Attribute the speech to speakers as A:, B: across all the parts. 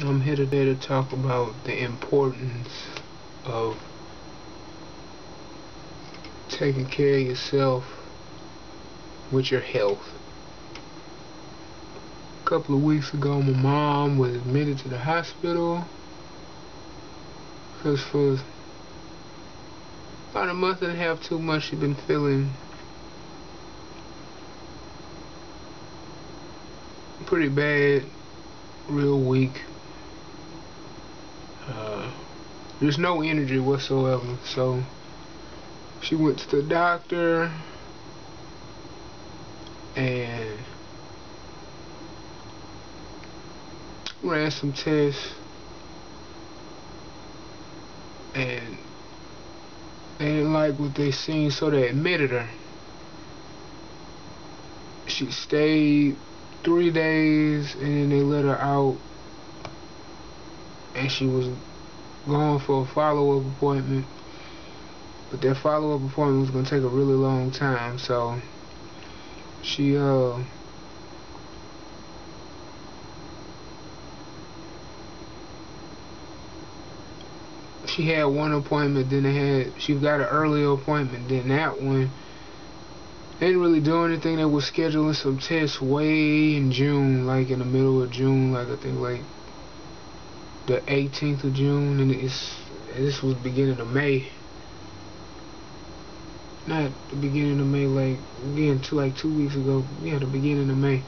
A: I'm here today to talk about the importance of taking care of yourself with your health. A couple of weeks ago, my mom was admitted to the hospital because for about a month and a half, 2 months, she'd been feeling pretty bad, real weak. There's no energy whatsoever, so she went to the doctor and ran some tests, and they didn't like what they seen, so they admitted her. She stayed 3 days and then they let her out, and she was going for a follow-up appointment, but that follow-up appointment was going to take a really long time, so she had one appointment, then she got an earlier appointment, then that one they didn't really do anything. They were scheduling some tests way in June, like in the middle of June, like I think like the 18th of June, and this was beginning of May. Not the beginning of May, like again, like 2 weeks ago. Yeah, the beginning of May.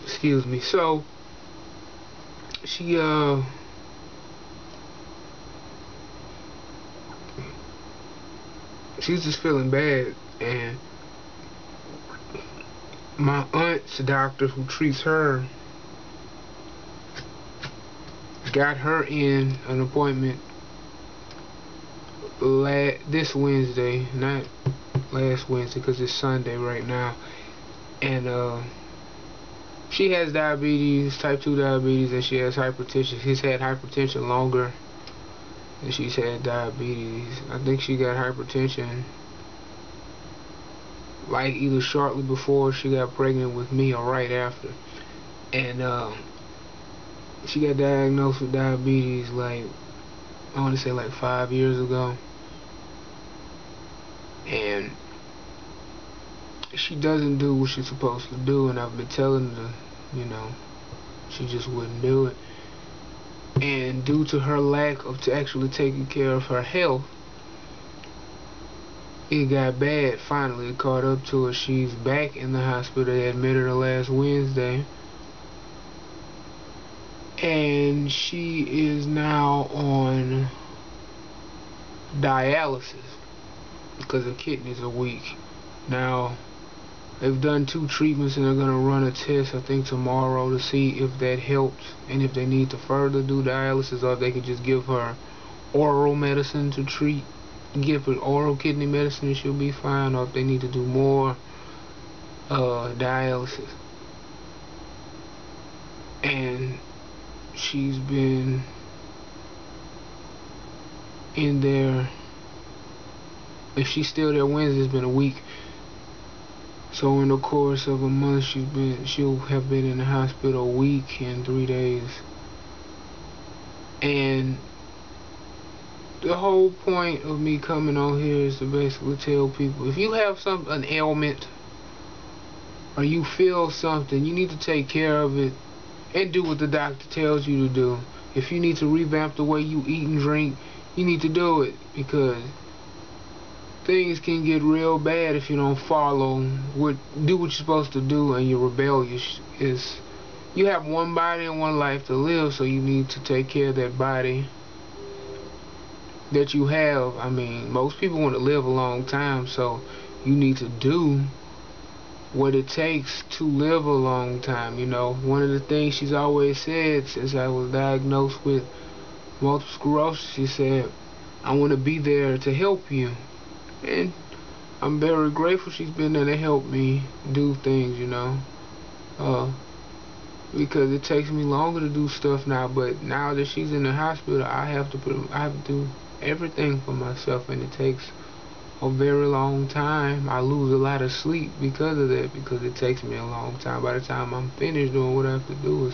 A: Excuse me. So she's just feeling bad, and my aunt's doctor who treats her got her in an appointment this Wednesday, not last Wednesday because it's Sunday right now, and she has diabetes, type 2 diabetes, and she has hypertension. She's had hypertension longer than she's had diabetes. I think she got hypertension like either shortly before she got pregnant with me or right after, and she got diagnosed with diabetes like I want to say like 5 years ago, and she doesn't do what she's supposed to do, and I've been telling her, she just wouldn't do it. And due to her lack of actually taking care of her health, it got bad. Finally, it caught up to her. She's back in the hospital. They admitted her last Wednesday, and she is now on dialysis because her kidneys are weak. Now, they've done 2 treatments, and they're going to run a test, I think, tomorrow to see if that helps and if they need to further do dialysis, or if they could just give her oral medicine to treat, give her oral kidney medicine and she'll be fine, or if they need to do more dialysis. And she's been in there, if she's still there Wednesday, it's been a week. So in the course of a month, she'll have been in the hospital a week and 3 days. And the whole point of me coming on here is to basically tell people, if you have an ailment or you feel something, you need to take care of it and do what the doctor tells you to do. If you need to revamp the way you eat and drink, you need to do it, because things can get real bad if you don't do what you're supposed to do, and you're rebellious. You have one body and one life to live, so you need to take care of that body that you have. I mean, most people want to live a long time, so you need to do what it takes to live a long time. One of the things she's always said since I was diagnosed with multiple sclerosis, she said, I want to be there to help you. And I'm very grateful she's been there to help me do things, because it takes me longer to do stuff now. But now that she's in the hospital, I have to do everything for myself, and it takes a very long time. I lose a lot of sleep because of that, because it takes me a long time. By the time I'm finished doing what I have to do,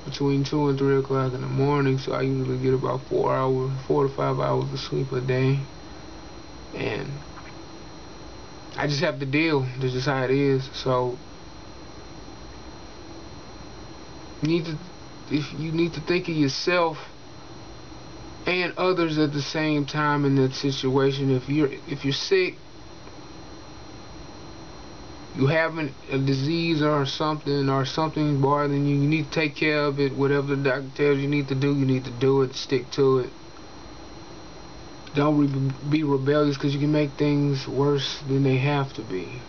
A: between 2 and 3 o'clock in the morning, so I usually get about 4 to 5 hours of sleep a day. And I just have to deal. That's just how it is. So you need to think of yourself and others at the same time in that situation. If you're sick, you having a disease or something bothering you, you need to take care of it. Whatever the doctor tells you need to do, you need to do it. Stick to it. Don't be rebellious, because you can make things worse than they have to be.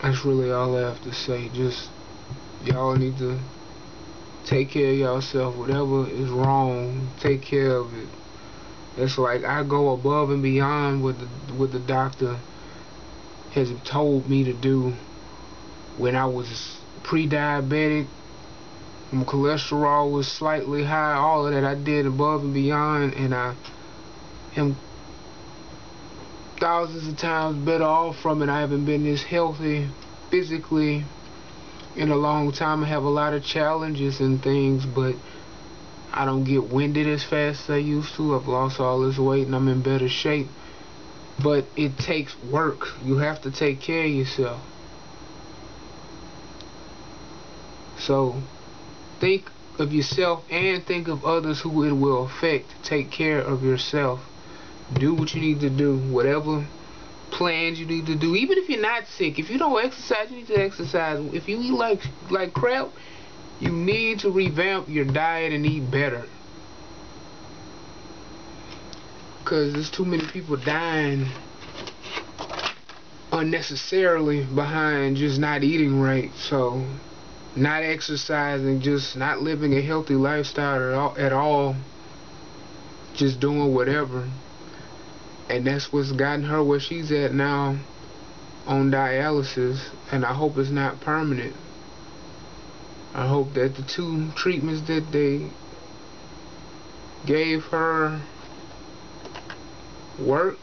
A: That's really all I have to say. Just, y'all need to take care of yourself. Whatever is wrong, take care of it. It's like I go above and beyond what the doctor has told me to do. When I was pre-diabetic, my cholesterol was slightly high, all of that I did above and beyond, and I am thousands of times better off from it. I haven't been this healthy physically in a long time. I have a lot of challenges and things, but I don't get winded as fast as I used to. I've lost all this weight and I'm in better shape. But it takes work. You have to take care of yourself. So think of yourself and think of others who it will affect. Take care of yourself. Do what you need to do. Whatever plans you need to do. Even if you're not sick. If you don't exercise, you need to exercise. If you eat like crap, you need to revamp your diet and eat better. Because there's too many people dying unnecessarily behind just not eating right. So not exercising, just not living a healthy lifestyle at all, just doing whatever. And that's what's gotten her where she's at now, on dialysis. And I hope it's not permanent. I hope that the 2 treatments that they gave her work,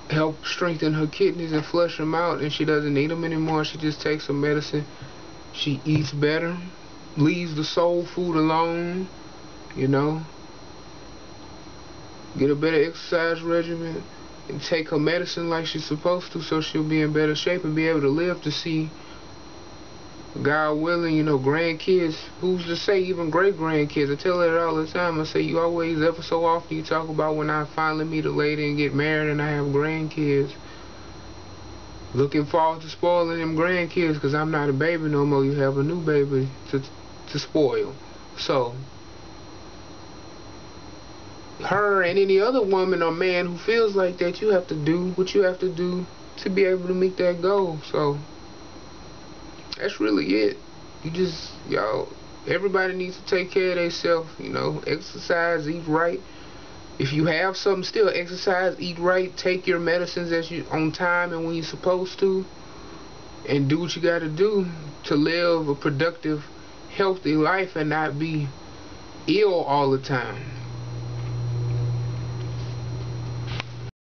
A: help strengthen her kidneys and flush them out, and she doesn't need them anymore. She just takes some medicine. She eats better, leaves the soul food alone, you know. Get a better exercise regimen and take her medicine like she's supposed to, so she'll be in better shape and be able to live to see, God willing, you know, grandkids. Who's to say even great-grandkids? I tell her all the time. I say, you always, ever so often, you talk about when I finally meet a lady and get married and I have grandkids. Looking forward to spoiling them grandkids, because I'm not a baby no more. You have a new baby to spoil. So her and any other woman or man who feels like that, you have to do what you have to do to be able to meet that goal. So that's really it. Y'all, everybody needs to take care of themselves, you know, exercise, eat right. If you have something, still exercise, eat right, take your medicines on time and when you're supposed to, and do what you got to do to live a productive, healthy life and not be ill all the time.